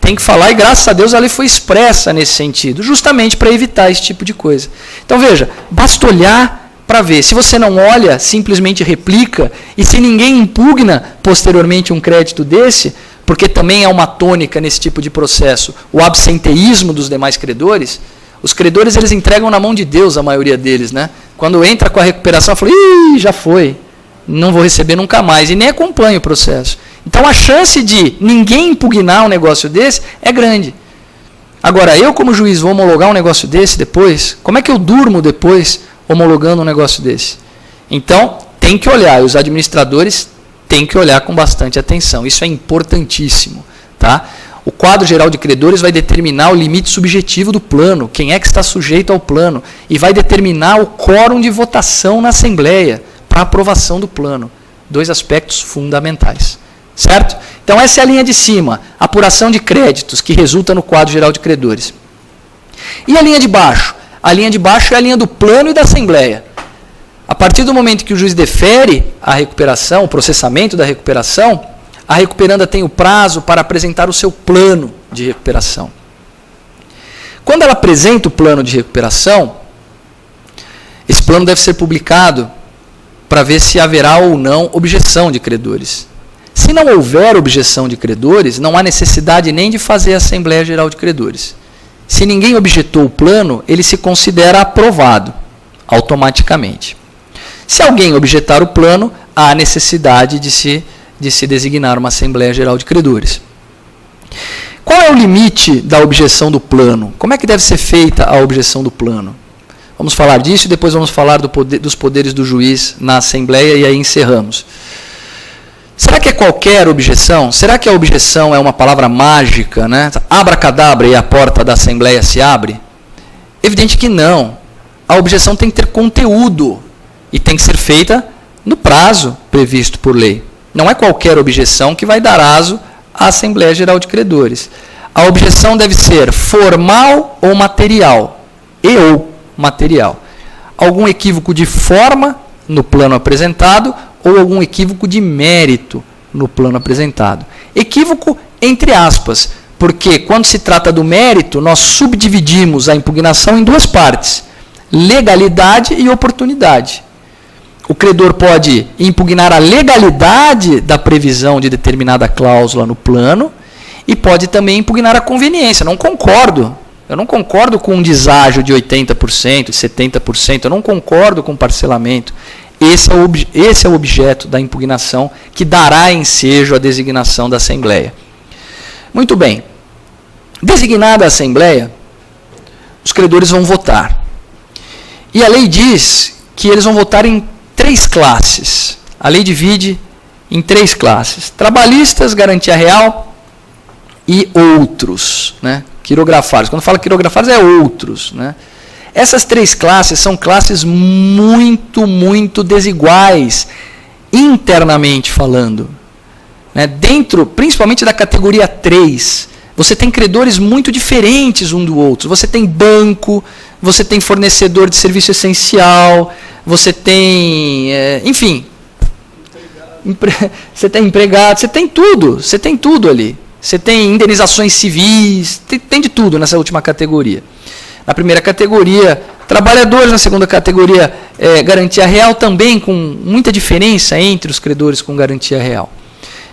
Tem que falar e, graças a Deus, a lei foi expressa nesse sentido, justamente para evitar esse tipo de coisa. Então, veja, basta olhar para ver. Se você não olha, simplesmente replica, e se ninguém impugna posteriormente um crédito desse, porque também é uma tônica nesse tipo de processo, o absenteísmo dos demais credores, os credores eles entregam na mão de Deus, a maioria deles, né? Quando entra com a recuperação, fala, ih, já foi, não vou receber nunca mais, e nem acompanha o processo. Então, a chance de ninguém impugnar um negócio desse é grande. Agora, eu como juiz vou homologar um negócio desse depois? Como é que eu durmo depois homologando um negócio desse? Então, tem que olhar, e os administradores têm que olhar com bastante atenção. Isso é importantíssimo. Tá? O quadro geral de credores vai determinar o limite subjetivo do plano, quem é que está sujeito ao plano, e vai determinar o quórum de votação na Assembleia para aprovação do plano. 2 aspectos fundamentais. Certo? Então, essa é a linha de cima, apuração de créditos, que resulta no quadro geral de credores. E a linha de baixo? A linha de baixo é a linha do plano e da Assembleia. A partir do momento que o juiz defere a recuperação, o processamento da recuperação, a recuperanda tem o prazo para apresentar o seu plano de recuperação. Quando ela apresenta o plano de recuperação, esse plano deve ser publicado para ver se haverá ou não objeção de credores. Se não houver objeção de credores, não há necessidade nem de fazer a Assembleia Geral de Credores. Se ninguém objetou o plano, ele se considera aprovado automaticamente. Se alguém objetar o plano, há necessidade de se designar uma Assembleia Geral de Credores. Qual é o limite da objeção do plano? Como é que deve ser feita a objeção do plano? Vamos falar disso e depois vamos falar dos poderes do juiz na Assembleia e aí encerramos. Será que é qualquer objeção? Será que a objeção é uma palavra mágica, né? Abracadabra e a porta da Assembleia se abre? Evidente que não. A objeção tem que ter conteúdo e tem que ser feita no prazo previsto por lei. Não é qualquer objeção que vai dar aso à Assembleia Geral de Credores. a objeção deve ser formal ou material, ou material. Algum equívoco de forma no plano apresentado ou algum equívoco de mérito no plano apresentado. Equívoco entre aspas, porque quando se trata do mérito, nós subdividimos a impugnação em duas partes, legalidade e oportunidade. O credor pode impugnar a legalidade da previsão de determinada cláusula no plano e pode também impugnar a conveniência. Não concordo. Eu não concordo com um deságio de 80%, 70%. Eu não concordo com parcelamento. Esse é o objeto da impugnação que dará ensejo à designação da Assembleia. Muito bem. Designada a Assembleia, os credores vão votar. E a lei diz que eles vão votar em 3 classes. A lei divide em 3 classes. Trabalhistas, garantia real e outros, né? Quirografários. Quando fala quirografários é outros, né? Essas 3 classes são classes muito, muito desiguais, internamente falando. Né? Dentro, principalmente da categoria 3, você tem credores muito diferentes um do outro. Você tem banco, você tem fornecedor de serviço essencial, você tem, enfim, você tem empregado, você tem tudo ali. Você tem indenizações civis, tem de tudo nessa última categoria. Na primeira categoria, trabalhadores. Na segunda categoria, garantia real, também com muita diferença entre os credores com garantia real.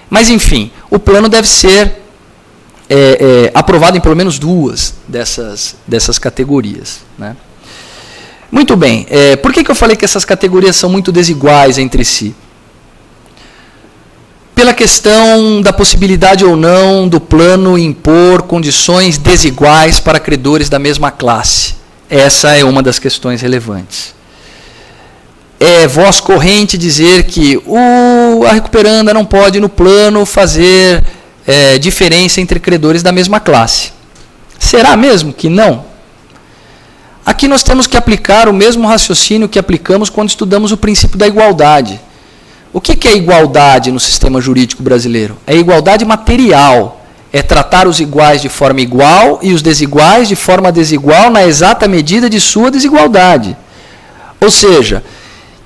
Mas, enfim, o plano deve ser aprovado em pelo menos 2 dessas categorias. Né? Muito bem. Por que eu falei que essas categorias são muito desiguais entre si? Pela questão da possibilidade ou não do plano impor condições desiguais para credores da mesma classe. Essa é uma das questões relevantes. É voz corrente dizer que a recuperanda não pode no plano fazer diferença entre credores da mesma classe. Será mesmo que não? Aqui nós temos que aplicar o mesmo raciocínio que aplicamos quando estudamos o princípio da igualdade. O que é igualdade no sistema jurídico brasileiro? É igualdade material. É tratar os iguais de forma igual e os desiguais de forma desigual na exata medida de sua desigualdade. Ou seja,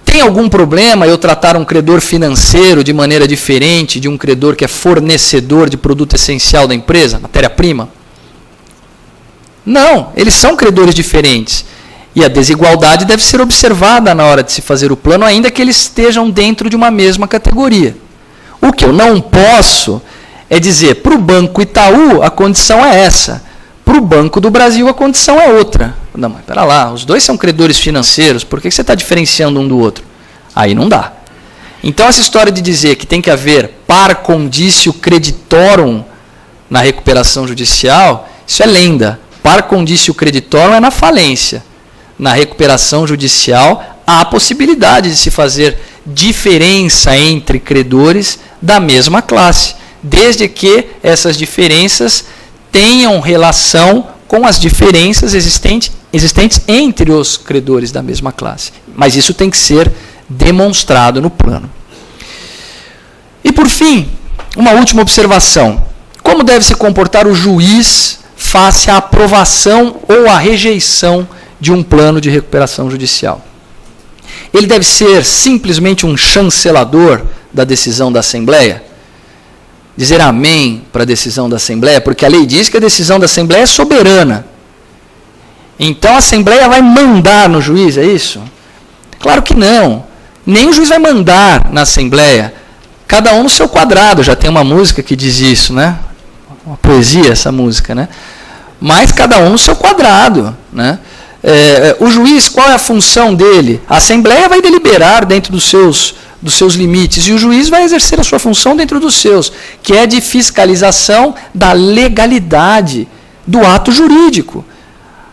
tem algum problema eu tratar um credor financeiro de maneira diferente de um credor que é fornecedor de produto essencial da empresa, matéria-prima? Não, eles são credores diferentes. E a desigualdade deve ser observada na hora de se fazer o plano, ainda que eles estejam dentro de uma mesma categoria. O que eu não posso é dizer, para o Banco Itaú, a condição é essa. Para o Banco do Brasil, a condição é outra. Não, mas pera lá, os dois são credores financeiros, por que você está diferenciando um do outro? Aí não dá. Então, essa história de dizer que tem que haver par condicio creditorum na recuperação judicial, isso é lenda. Par condicio creditorum é na falência. Na recuperação judicial, há a possibilidade de se fazer diferença entre credores da mesma classe, desde que essas diferenças tenham relação com as diferenças existentes entre os credores da mesma classe. Mas isso tem que ser demonstrado no plano. E, por fim, uma última observação. Como deve se comportar o juiz face à aprovação ou à rejeição de um plano de recuperação judicial? Ele deve ser simplesmente um chancelador da decisão da Assembleia? Dizer amém para a decisão da Assembleia? Porque a lei diz que a decisão da Assembleia é soberana. Então a Assembleia vai mandar no juiz, é isso? Claro que não. Nem o juiz vai mandar na Assembleia. Cada um no seu quadrado. Já tem uma música que diz isso, né? Uma poesia essa música, né? Mas cada um no seu quadrado, né? O juiz, qual é a função dele? A Assembleia vai deliberar dentro dos seus limites e o juiz vai exercer a sua função dentro dos seus, que é de fiscalização da legalidade do ato jurídico.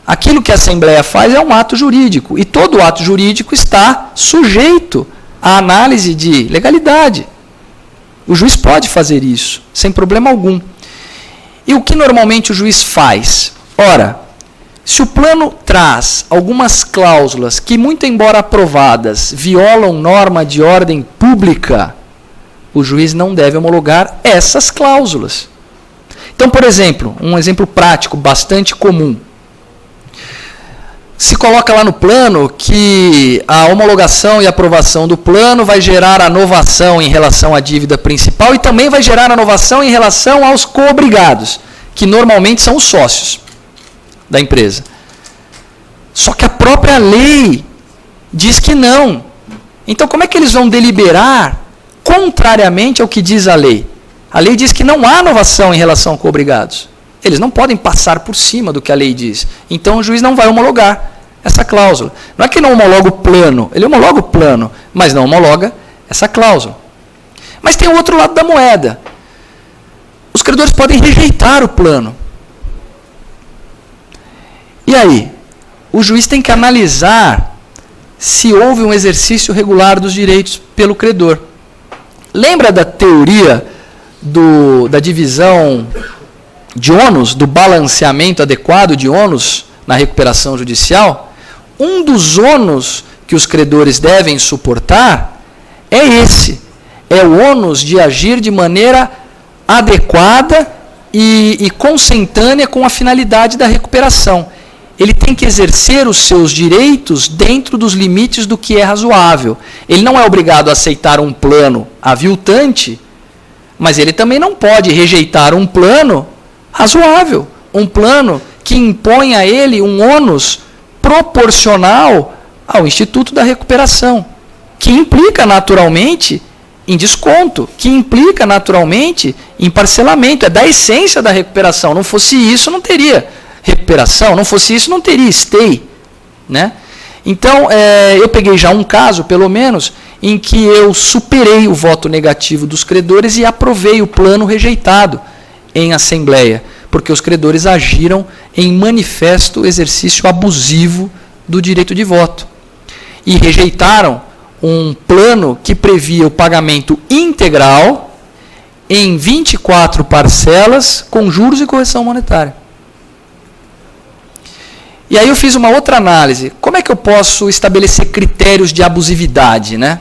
Aquilo que a Assembleia faz é um ato jurídico e todo ato jurídico está sujeito à análise de legalidade. O juiz pode fazer isso, sem problema algum. E o que normalmente o juiz faz? Ora, se o plano traz algumas cláusulas que, muito embora aprovadas, violam norma de ordem pública, o juiz não deve homologar essas cláusulas. Então, Então, por exemplo, um exemplo prático bastante comum. Se coloca lá no plano que a homologação e aprovação do plano vai gerar a novação em relação à dívida principal e também vai gerar a novação em relação aos coobrigados, que normalmente são os sócios da empresa. Só que a própria lei diz que não. Então, como é que eles vão deliberar contrariamente ao que diz a lei? A lei diz que não há novação em relação a coobrigados. Eles não podem passar por cima do que a lei diz. Então, o juiz não vai homologar essa cláusula. Não é que não homologa o plano, ele homologa o plano, mas não homologa essa cláusula. Mas tem o outro lado da moeda. Os credores podem rejeitar o plano. E aí? O juiz tem que analisar se houve um exercício regular dos direitos pelo credor. Lembra da teoria da divisão de ônus, do balanceamento adequado de ônus na recuperação judicial? Um dos ônus que os credores devem suportar é esse. É o ônus de agir de maneira adequada e consentânea com a finalidade da recuperação. Ele tem que exercer os seus direitos dentro dos limites do que é razoável. Ele não é obrigado a aceitar um plano aviltante, mas ele também não pode rejeitar um plano razoável, um plano que impõe a ele um ônus proporcional ao Instituto da Recuperação, que implica naturalmente em desconto, que implica naturalmente em parcelamento. É da essência da recuperação. Não fosse isso, não teria recuperação, não fosse isso, não teria stay, né? Então, eu peguei já um caso, pelo menos, em que eu superei o voto negativo dos credores e aprovei o plano rejeitado em assembleia, porque os credores agiram em manifesto exercício abusivo do direito de voto e rejeitaram um plano que previa o pagamento integral em 24 parcelas com juros e correção monetária. E aí eu fiz uma outra análise. Como é que eu posso estabelecer critérios de abusividade, né?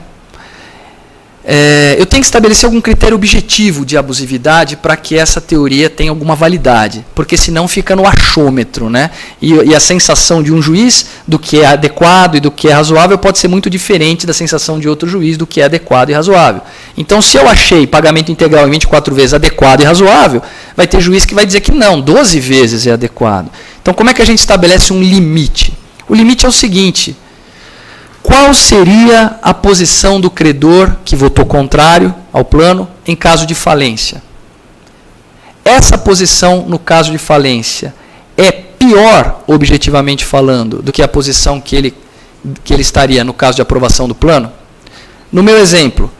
Eu tenho que estabelecer algum critério objetivo de abusividade para que essa teoria tenha alguma validade, porque senão fica no achômetro, né? E a sensação de um juiz do que é adequado e do que é razoável pode ser muito diferente da sensação de outro juiz do que é adequado e razoável. Então, se eu achei pagamento integral em 24 vezes adequado e razoável, vai ter juiz que vai dizer que não, 12 vezes é adequado. Então, como é que a gente estabelece um limite? O limite é o seguinte: qual seria a posição do credor que votou contrário ao plano em caso de falência? Essa posição, no caso de falência, é pior, objetivamente falando, do que a posição que ele estaria no caso de aprovação do plano? No meu exemplo,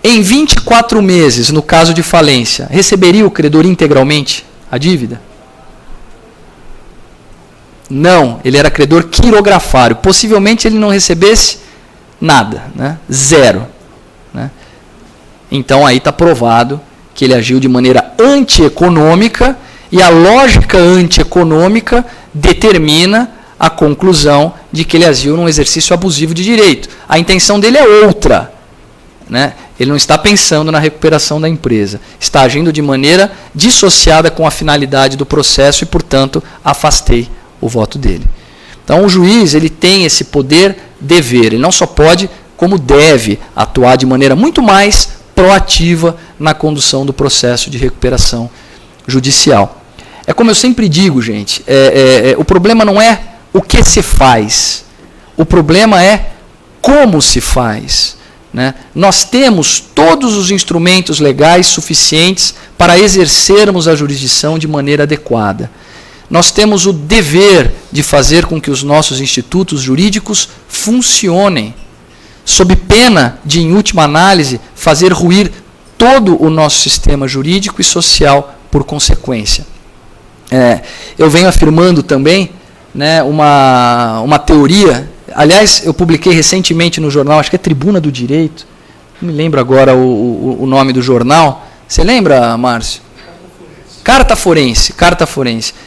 em 24 meses, no caso de falência, receberia o credor integralmente a dívida? Não, ele era credor quirografário. Possivelmente ele não recebesse nada, né? Zero. Né? Então aí está provado que ele agiu de maneira antieconômica e a lógica antieconômica determina a conclusão de que ele agiu num exercício abusivo de direito. A intenção dele é outra. Né? Ele não está pensando na recuperação da empresa. Está agindo de maneira dissociada com a finalidade do processo e, portanto, afastei o voto dele. Então, o juiz ele tem esse poder-dever. Ele não só pode, como deve atuar de maneira muito mais proativa na condução do processo de recuperação judicial. É como eu sempre digo, gente, o problema não é o que se faz, o problema é como se faz. Né? Nós temos todos os instrumentos legais suficientes para exercermos a jurisdição de maneira adequada. Nós temos o dever de fazer com que os nossos institutos jurídicos funcionem, sob pena de, em última análise, fazer ruir todo o nosso sistema jurídico e social por consequência. Eu venho afirmando também, né, uma teoria, aliás, eu publiquei recentemente no jornal, acho que é Tribuna do Direito, não me lembro agora o nome do jornal. Você lembra, Márcio? Carta Forense.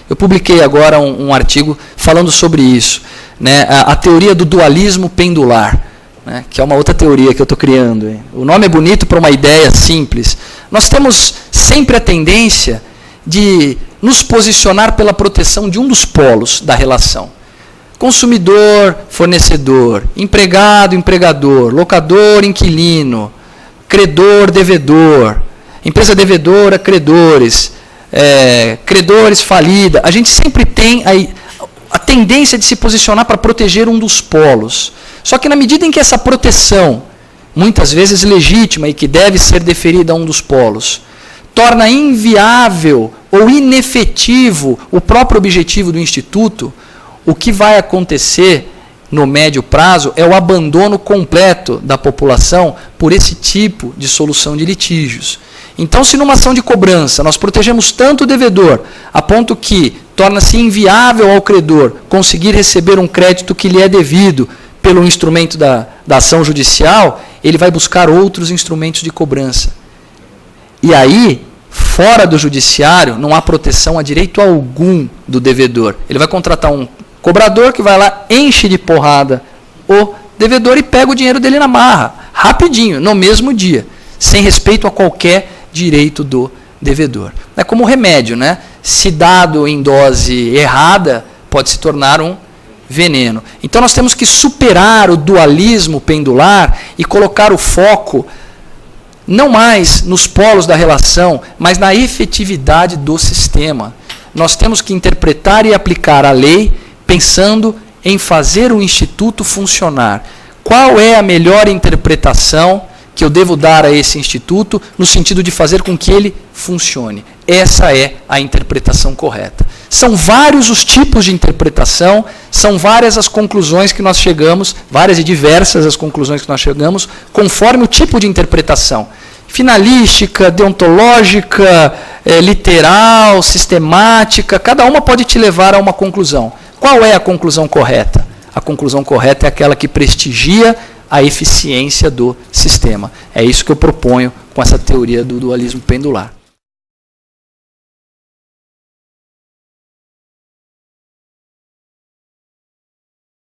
Eu publiquei agora um artigo falando sobre isso, né, a teoria do dualismo pendular, né, que é uma outra teoria que eu estou criando. Hein? O nome é bonito para uma ideia simples. Nós temos sempre a tendência de nos posicionar pela proteção de um dos polos da relação. Consumidor, fornecedor, empregado, empregador, locador, inquilino, credor, devedor, empresa devedora, credores, credores, falida. A gente sempre tem a tendência de se posicionar para proteger um dos polos. Só que na medida em que essa proteção, muitas vezes legítima e que deve ser deferida a um dos polos, torna inviável ou inefetivo o próprio objetivo do Instituto, o que vai acontecer no médio prazo é o abandono completo da população por esse tipo de solução de litígios. Então, se numa ação de cobrança nós protegemos tanto o devedor, a ponto que torna-se inviável ao credor conseguir receber um crédito que lhe é devido pelo instrumento da ação judicial, ele vai buscar outros instrumentos de cobrança. E aí, fora do judiciário, não há proteção a direito algum do devedor. Ele vai contratar um cobrador que vai lá, enche de porrada o devedor e pega o dinheiro dele na marra, rapidinho, no mesmo dia, sem respeito a qualquer direito do devedor. É como o remédio, né? Se dado em dose errada, pode se tornar um veneno. Então nós temos que superar o dualismo pendular e colocar o foco não mais nos polos da relação, mas na efetividade do sistema. Nós temos que interpretar e aplicar a lei pensando em fazer o Instituto funcionar. Qual é a melhor interpretação que eu devo dar a esse Instituto no sentido de fazer com que ele funcione? Essa é a interpretação correta. São vários os tipos de interpretação, são várias as conclusões que nós chegamos, várias e diversas as conclusões que nós chegamos, conforme o tipo de interpretação. Finalística, deontológica, literal, sistemática, cada uma pode te levar a uma conclusão. Qual é a conclusão correta? A conclusão correta é aquela que prestigia a eficiência do sistema. É isso que eu proponho com essa teoria do dualismo pendular.